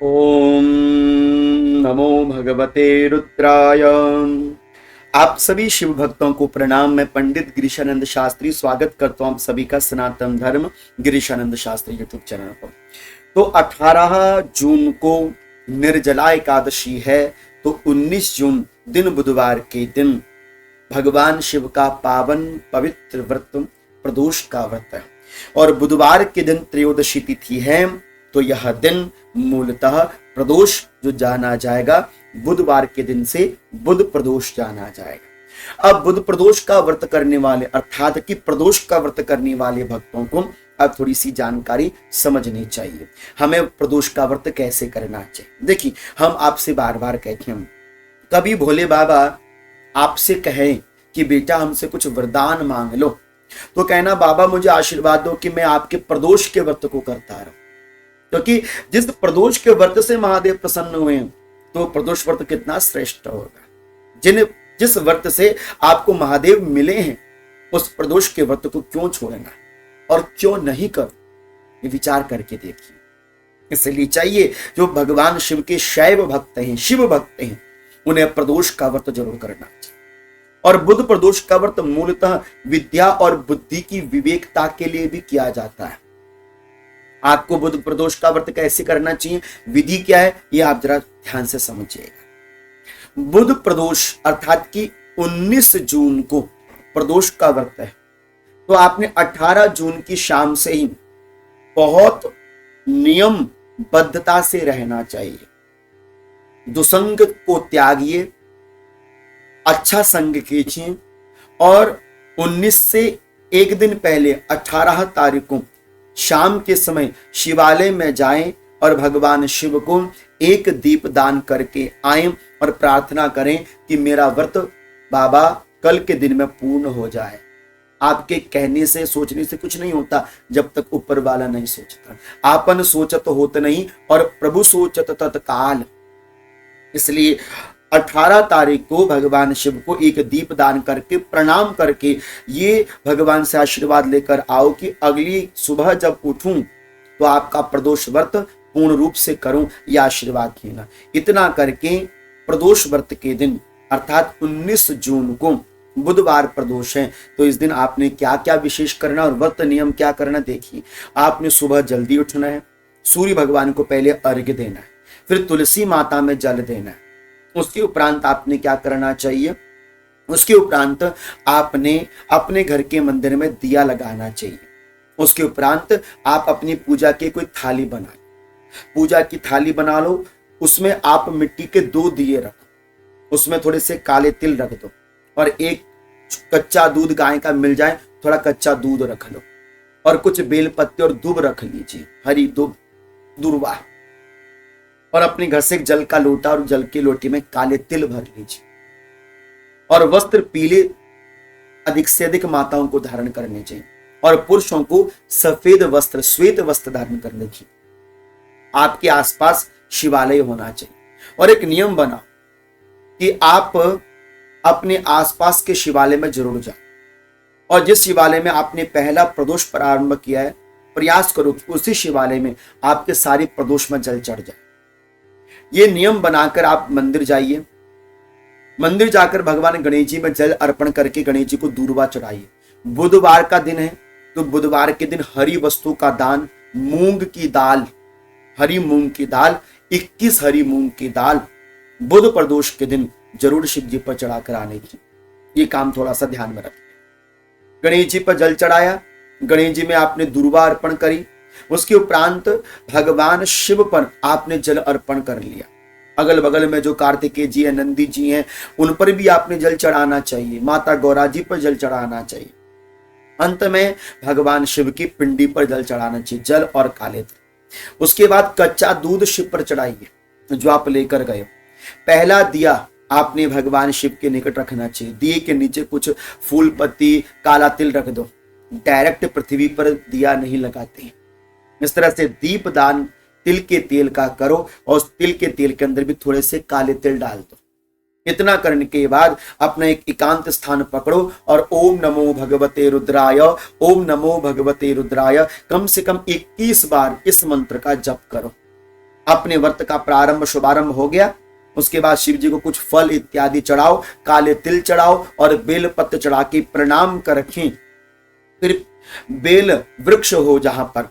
ओम नमो भगवते रुद्राय। आप सभी शिव भक्तों को प्रणाम। मैं पंडित गिरीशानंद शास्त्री स्वागत करता हूं आप सभी का सनातन धर्म गिरीशानंद शास्त्री यूट्यूब चैनल पर। तो 18 जून को निर्जला एकादशी है, तो 19 जून दिन बुधवार के दिन भगवान शिव का पावन पवित्र व्रत प्रदोष का व्रत है और बुधवार के दिन त्रयोदशी तिथि है। तो यह दिन मूलतः प्रदोष जो जाना जाएगा, बुधवार के दिन से बुध प्रदोष जाना जाएगा। अब बुध प्रदोष का व्रत करने वाले अर्थात कि प्रदोष का व्रत करने वाले भक्तों को अब थोड़ी सी जानकारी समझनी चाहिए। हमें प्रदोष का व्रत कैसे करना चाहिए। देखिए, हम आपसे बार बार कहते हैं, कभी भोले बाबा आपसे कहें कि बेटा हमसे कुछ वरदान मांग लो, तो कहना बाबा मुझे आशीर्वाद दो कि मैं आपके प्रदोष के व्रत को करता रहूं, क्योंकि जिस प्रदोष के व्रत से महादेव प्रसन्न हुए तो प्रदोष व्रत कितना श्रेष्ठ होगा। जिस व्रत से आपको महादेव मिले हैं उस प्रदोष के व्रत को क्यों छोड़ना और क्यों नहीं करो, ये विचार करके देखिए। इसलिए चाहिए जो भगवान शिव के शैव भक्त हैं, शिव भक्त हैं, उन्हें प्रदोष का व्रत जरूर करना चाहिए। और बुध प्रदोष का व्रत मूलतः विद्या और बुद्धि की विवेकता के लिए भी किया जाता है। आपको बुध प्रदोष का व्रत कैसे करना चाहिए, विधि क्या है, ये आप जरा ध्यान से समझिएगा। बुध प्रदोष अर्थात कि 19 जून को प्रदोष का व्रत है, तो आपने 18 जून की शाम से ही बहुत नियमबद्धता से रहना चाहिए। दुसंग को त्यागिए, अच्छा संग कीजिए और 19 से एक दिन पहले 18 तारीख को शाम के समय शिवालय में जाएं और भगवान शिव को एक दीप दान करके आएं और प्रार्थना करें कि मेरा व्रत बाबा कल के दिन में पूर्ण हो जाए। आपके कहने से सोचने से कुछ नहीं होता जब तक ऊपर वाला नहीं सोचता। आपन सोचत होत नहीं और प्रभु सोचत तत्काल। इसलिए 18 तारीख को भगवान शिव को एक दीप दान करके प्रणाम करके ये भगवान से आशीर्वाद लेकर आओ कि अगली सुबह जब उठूं तो आपका प्रदोष व्रत पूर्ण रूप से करूं, यह आशीर्वाद लेना। इतना करके प्रदोष व्रत के दिन अर्थात 19 जून को बुधवार प्रदोष है, तो इस दिन आपने क्या क्या विशेष करना और व्रत नियम क्या करना देखिए। आपने सुबह जल्दी उठना है, सूर्य भगवान को पहले अर्घ्य देना है, फिर तुलसी माता में जल देना है। उसके उपरांत आपने क्या करना चाहिए, उसके उपरांत आपने अपने घर के मंदिर में दिया लगाना चाहिए। उसके उपरांत आप अपनी पूजा की कोई थाली बनाए, पूजा की थाली बना लो, उसमें आप मिट्टी के 2 दिए रखो, उसमें थोड़े से काले तिल रख दो और एक कच्चा दूध गाय का मिल जाए थोड़ा कच्चा दूध रख लो और कुछ बेल पत्ते और दूब रख लीजिए, हरी दूब दूर्वा, और अपने घर से एक जल का लोटा और जल के लोटे में काले तिल भर लीजिए और वस्त्र पीले अधिक से अधिक माताओं को धारण करने चाहिए और पुरुषों को सफेद वस्त्र श्वेत वस्त्र धारण करने चाहिए। आपके आसपास शिवालय होना चाहिए और एक नियम बनाओ कि आप अपने आसपास के शिवालय में जरूर जाओ और जिस शिवालय में आपने पहला प्रदोष प्रारंभ किया है प्रयास करो कि उसी शिवालय में आपके सारे प्रदोष में जल चढ़ जाए। ये नियम बनाकर आप मंदिर जाइए, मंदिर जाकर भगवान गणेश जी में जल अर्पण करके गणेश जी को दूर्वा चढ़ाइए। बुधवार का दिन है तो बुधवार के दिन हरी वस्तु का दान, मूंग की दाल, हरी मूंग की दाल, 21 हरी मूंग की दाल बुध प्रदोष के दिन जरूर शिव जी पर चढ़ाकर आने की। ये काम थोड़ा सा ध्यान में रखिए। गणेश जी पर जल चढ़ाया, गणेश जी में आपने दूर्वा अर्पण करी, उसके उपरांत भगवान शिव पर आपने जल अर्पण कर लिया। अगल बगल में जो कार्तिकेय जी है, नंदी जी हैं, उन पर भी आपने जल चढ़ाना चाहिए, माता गौरा जी पर जल चढ़ाना चाहिए। अंत में भगवान शिव की पिंडी पर जल चढ़ाना चाहिए, जल और काले तिल। उसके बाद कच्चा दूध शिव पर चढ़ाइए जो आप लेकर गए। पहला दिया आपने भगवान शिव के निकट रखना चाहिए, दिए के नीचे कुछ फूल पत्ती काला तिल रख दो। डायरेक्ट पृथ्वी पर दिया नहीं लगाते। इस तरह से दीप दान तिल के तेल का करो और उस तिल के तेल के अंदर भी थोड़े से काले तिल डाल दो। इतना करने के बाद अपना एक एकांत स्थान पकड़ो और ओम नमो भगवते रुद्राय, ओम नमो भगवते रुद्राय कम से कम 21 बार इस मंत्र का जप करो। अपने व्रत का प्रारंभ शुभारंभ हो गया। उसके बाद शिव जी को कुछ फल इत्यादि चढ़ाओ, काले तिल चढ़ाओ और बेल पत्र चढ़ा के प्रणाम कर रखें। फिर बेल वृक्ष हो, जहां पर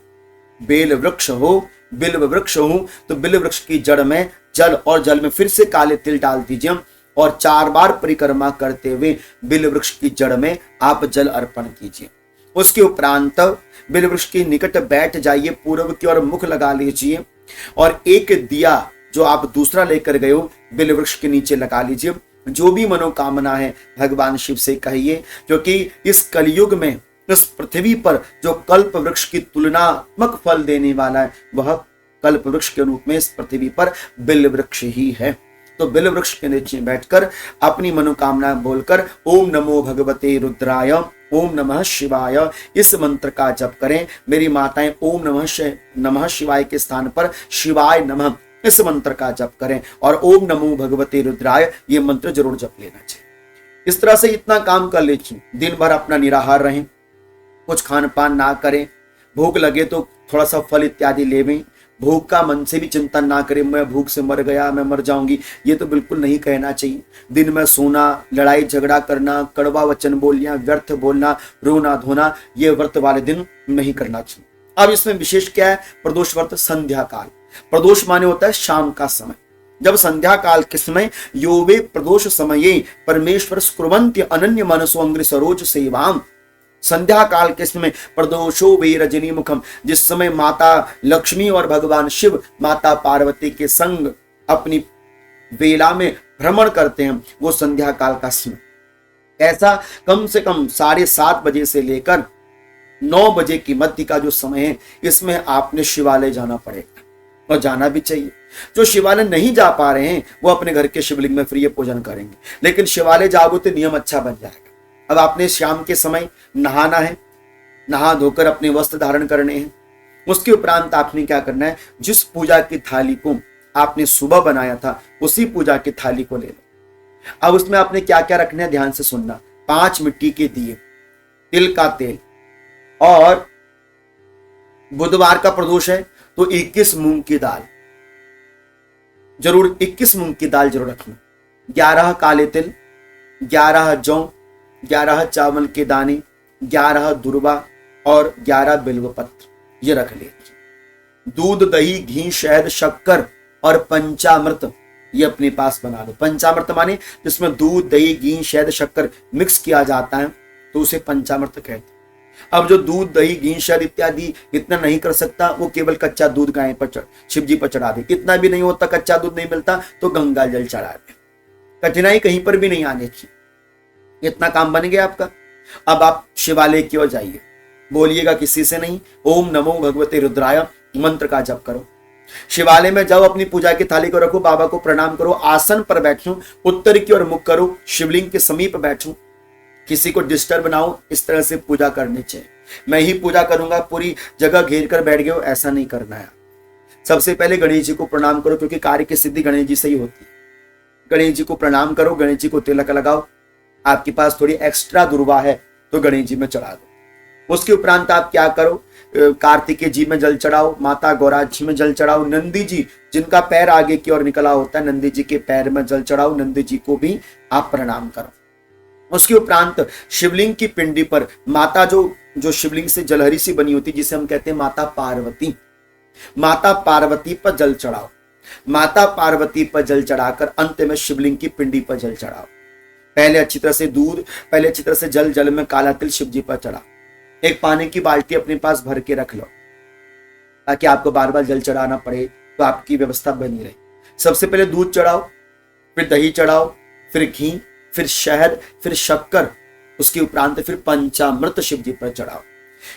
बेल वृक्ष हो, बिल्व वृक्ष हो, तो बिल्व वृक्ष की जड़ में जल और जल में फिर से काले तिल डाल दीजिए और 4 बार परिक्रमा करते हुए बिल्व वृक्ष की जड़ में आप जल अर्पण कीजिए। उसके उपरांत बिल्व वृक्ष के निकट बैठ जाइए, पूर्व की ओर मुख लगा लीजिए और एक दिया जो आप दूसरा लेकर गए हो बिल्व वृक्ष के नीचे लगा लीजिए। जो भी मनोकामना है भगवान शिव से कहिए, क्योंकि इस कलयुग में इस पृथ्वी पर जो कल्प वृक्ष की तुलनात्मक फल देने वाला है वह कल्प वृक्ष के रूप में इस पृथ्वी पर बिल्व वृक्ष ही है। तो बिल्व वृक्ष के नीचे बैठकर अपनी मनोकामना बोलकर ओम नमो भगवते रुद्राय, ओम नमः शिवाय, इस मंत्र का जप करें। मेरी माताएं ओम नमः शिवाय के स्थान पर शिवाय नमः इस मंत्र का जप करें और ओम नमो भगवते रुद्राय ये मंत्र जरूर जप लेना चाहिए। इस तरह से इतना काम कर लीजिए। दिन भर अपना निराहार रहें, कुछ खान पान ना करें, भूख लगे तो थोड़ा सा फल इत्यादि लेवें। भूख का मन से भी चिंतन ना करें, मैं भूख से मर गया, मैं मर जाऊंगी, ये तो बिल्कुल नहीं कहना चाहिए। दिन में सोना, लड़ाई झगड़ा करना, कड़वा वचन बोलना, व्यर्थ बोलना, रोना धोना, ये व्रत वाले दिन नहीं करना चाहिए। अब इसमें विशेष क्या है, प्रदोष व्रत संध्या काल। प्रदोष माने होता है शाम का समय। जब संध्या काल के समय यो वे प्रदोष समये परमेश्वर स्कुर्वन्ति अनन्य मनसो अंग्रि सरोज सेवाम। संध्या काल के समय प्रदोषो वे रजनी मुखम, जिस समय माता लक्ष्मी और भगवान शिव माता पार्वती के संग अपनी वेला में भ्रमण करते हैं, वो संध्या काल का समय। ऐसा कम से कम 7:30 बजे से लेकर 9 बजे की मध्य का जो समय है, इसमें आपने शिवालय जाना पड़ेगा और जाना भी चाहिए। जो शिवालय नहीं जा पा रहे हैं वो अपने घर के शिवलिंग में फ्री पूजन करेंगे, लेकिन शिवालय जाओगे तो नियम अच्छा बन जाएगा। अब आपने शाम के समय नहाना है, नहा धोकर अपने वस्त्र धारण करने हैं। उसके उपरांत आपने क्या करना है, जिस पूजा की थाली को आपने सुबह बनाया था उसी पूजा की थाली को ले लो। अब उसमें आपने क्या क्या रखना है ध्यान से सुनना। 5 मिट्टी के दिए, तिल का तेल, और बुधवार का प्रदोष है तो 21 मूंग की दाल, जरूर 21 मूंग की दाल जरूर रखना। 11 काले तिल, 11 जौ, 11 चावल के दाने, 11 दुर्वा और 11 बिल्व पत्र, ये रख लीजिए। दूध, दही, घी, शहद, शक्कर और पंचामृत ये अपने पास बना लो। पंचामृत माने जिसमें दूध, दही, घी, शहद, शक्कर मिक्स किया जाता है तो उसे पंचामृत कहते हैं। अब जो दूध, दही, घी, शहद इत्यादि इतना नहीं कर सकता, वो केवल कच्चा दूध गाय पर शिव जी पर चढ़ा दे। इतना भी नहीं होता, कच्चा दूध नहीं मिलता तो गंगा जल चढ़ा दे। कठिनाई कहीं पर भी नहीं आने की, इतना काम बन गया आपका। अब आप शिवालय की ओर जाइए, बोलिएगा किसी से नहीं, ओम नमो भगवते रुद्राय मंत्र का जप करो। शिवालय में जाओ, अपनी पूजा की थाली को रखो, बाबा को प्रणाम करो, आसन पर बैठो, उत्तर की ओर मुख करो, शिवलिंग के समीप बैठो, किसी को डिस्टर्ब ना हो, इस तरह से पूजा करनी चाहिए। मैं ही पूजा करूंगा, पूरी जगह घेर कर बैठ गए हो, ऐसा नहीं करना है। सबसे पहले गणेश जी को प्रणाम करो, क्योंकि कार्य की सिद्धि गणेश जी से ही होती है। गणेश जी को प्रणाम करो, गणेश जी को तिलक लगाओ। आपके पास थोड़ी एक्स्ट्रा दुर्वा है तो गणेश जी में चढ़ा दो। उसके उपरांत आप क्या करो, कार्तिकेय जी में जल चढ़ाओ, माता गौरा जी में जल चढ़ाओ, नंदी जी जिनका पैर आगे की ओर निकला होता है, नंदी जी के पैर में जल चढ़ाओ, नंदी जी को भी आप प्रणाम करो। उसके उपरांत शिवलिंग की पिंडी पर माता जो शिवलिंग से जलहरी सी बनी होती, जिसे हम कहते हैं माता पार्वती, माता पार्वती पर जल चढ़ाओ। माता पार्वती पर जल चढ़ाकर अंत में शिवलिंग की पिंडी पर जल चढ़ाओ। पहले अच्छी तरह से दूध, पहले अच्छी तरह से जल में काला तिल शिव जी पर चढ़ा। एक पानी की बाल्टी अपने पास भर के रख लो, ताकि आपको बार बार जल चढ़ाना पड़े तो आपकी व्यवस्था बनी रहे। सबसे पहले दूध चढ़ाओ, फिर दही चढ़ाओ, फिर घी, फिर शहद, फिर शक्कर, उसके उपरांत फिर पंचामृत शिव जी पर चढ़ाओ।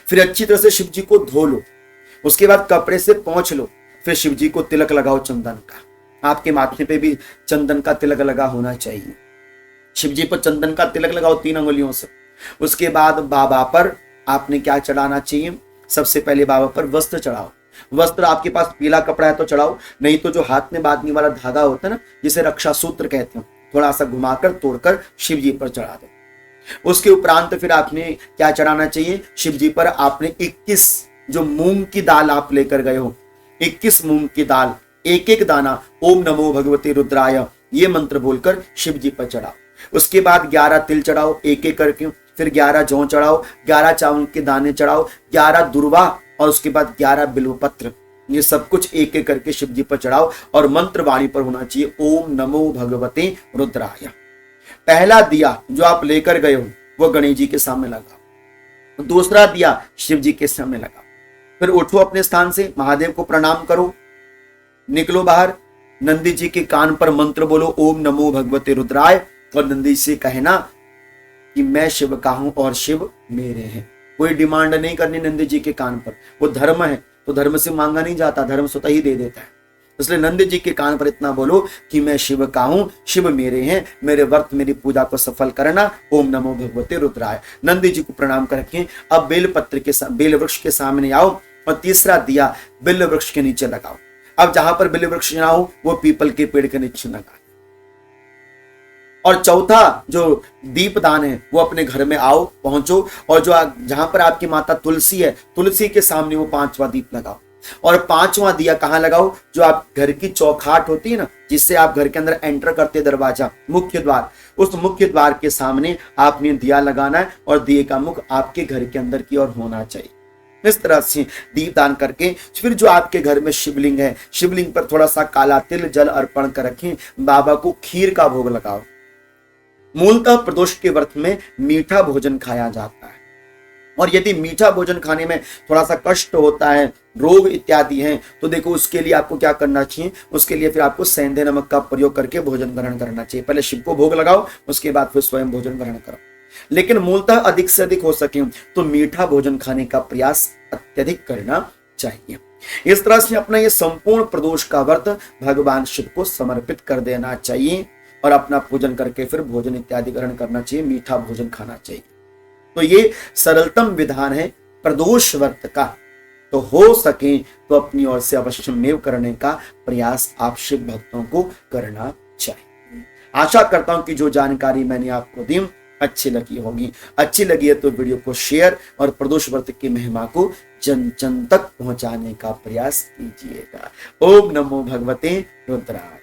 फिर अच्छी तरह से शिव जी को धो लो, उसके बाद कपड़े से पोंछ लो, फिर शिव जी को तिलक लगाओ चंदन का। आपके माथे पे भी चंदन का तिलक लगा होना चाहिए। शिव जी पर चंदन का तिलक लगाओ 3 अंगुलियों से। उसके बाद बाबा पर आपने क्या चढ़ाना चाहिए, सबसे पहले बाबा पर वस्त्र चढ़ाओ। वस्त्र आपके पास पीला कपड़ा है तो चढ़ाओ, नहीं तो जो हाथ में बांधने वाला धागा होता है ना, जिसे रक्षा सूत्र कहते हैं, थोड़ा सा घुमाकर तोड़कर शिव जी पर चढ़ा दो। उसके उपरांत फिर आपने क्या चढ़ाना चाहिए, शिव जी पर आपने 21 जो मूंग की दाल आप लेकर गए हो, 21 मूंग की दाल एक एक दाना ओम नमो भगवते रुद्राय ये मंत्र बोलकर शिव जी पर चढ़ाओ। उसके बाद 11 तिल चढ़ाओ एक एक करके, फिर 11 जौ चढ़ाओ, 11 चावल के दाने चढ़ाओ, 11 दुर्वा और उसके बाद 11 बिल्वपत्र, ये सब कुछ एक एक करके शिव जी पर चढ़ाओ और मंत्र वाणी पर होना चाहिए ओम नमो भगवते रुद्राय। पहला दिया जो आप लेकर गए हो वो गणेश जी के सामने लगाओ, दूसरा दिया शिव जी के सामने लगाओ, फिर उठो अपने स्थान से, महादेव को प्रणाम करो, निकलो बाहर, नंदी जी के कान पर मंत्र बोलो ओम नमो भगवते रुद्राय और नंदी से कहना कि मैं शिव का हूं और शिव मेरे हैं। कोई डिमांड नहीं करनी नंदी जी के कान पर, वो धर्म है तो धर्म से मांगा नहीं जाता, धर्म स्वतः ही दे देता है। इसलिए नंदी जी के कान पर इतना बोलो कि मैं शिव का हूं, शिव मेरे हैं, मेरे व्रत मेरी पूजा को सफल करना, ओम नमो भगवते रुद्राय। नंदी जी को प्रणाम करके अब बेल वृक्ष के सामने आओ और तीसरा दिया बेल वृक्ष के नीचे लगाओ। अब जहां पर बेल वृक्ष ना हो वो पीपल के पेड़ के नीचे लगा। और चौथा जो दीपदान है वो अपने घर में आओ पहुंचो और जो जहां पर आपकी माता तुलसी है, तुलसी के सामने वो 5वां दीप लगाओ और 5वां दिया कहां लगाओ, जो आप घर की चौखाट होती है ना, जिससे आप घर के अंदर एंटर करते दरवाजा, मुख्य द्वार, उस मुख्य द्वार के सामने आपने दिया लगाना है और दिए का मुख आपके घर के अंदर की ओर होना चाहिए। इस तरह से दीपदान करके फिर जो आपके घर में शिवलिंग है, शिवलिंग पर थोड़ा सा काला तिल जल अर्पण कर रखें, बाबा को खीर का भोग लगाओ। मूलतः प्रदोष के व्रत में मीठा भोजन खाया जाता है और यदि मीठा भोजन खाने में थोड़ा सा कष्ट होता है, रोग इत्यादि हैं, तो देखो उसके लिए आपको क्या करना चाहिए, उसके लिए फिर आपको सेंधे नमक का प्रयोग करके भोजन ग्रहण करना चाहिए। पहले शिव को भोग लगाओ, उसके बाद फिर स्वयं भोजन ग्रहण करो। लेकिन मूलतः अधिक से अधिक हो सके तो मीठा भोजन खाने का प्रयास अत्यधिक करना चाहिए। इस तरह से अपना ये संपूर्ण प्रदोष का व्रत भगवान शिव को समर्पित कर देना चाहिए और अपना पूजन करके फिर भोजन इत्यादि ग्रहण करना चाहिए, मीठा भोजन खाना चाहिए। तो ये सरलतम विधान है प्रदोष व्रत का। तो हो सके तो अपनी ओर से अवश्य मेव करने का प्रयास आप शिव भक्तों को करना चाहिए। आशा करता हूं कि जो जानकारी मैंने आपको दी अच्छी लगी होगी। अच्छी लगी है तो वीडियो को शेयर और प्रदोष व्रत की महिमा को जन जन तक पहुंचाने का प्रयास कीजिएगा। ओम नमो भगवते रुद्राय।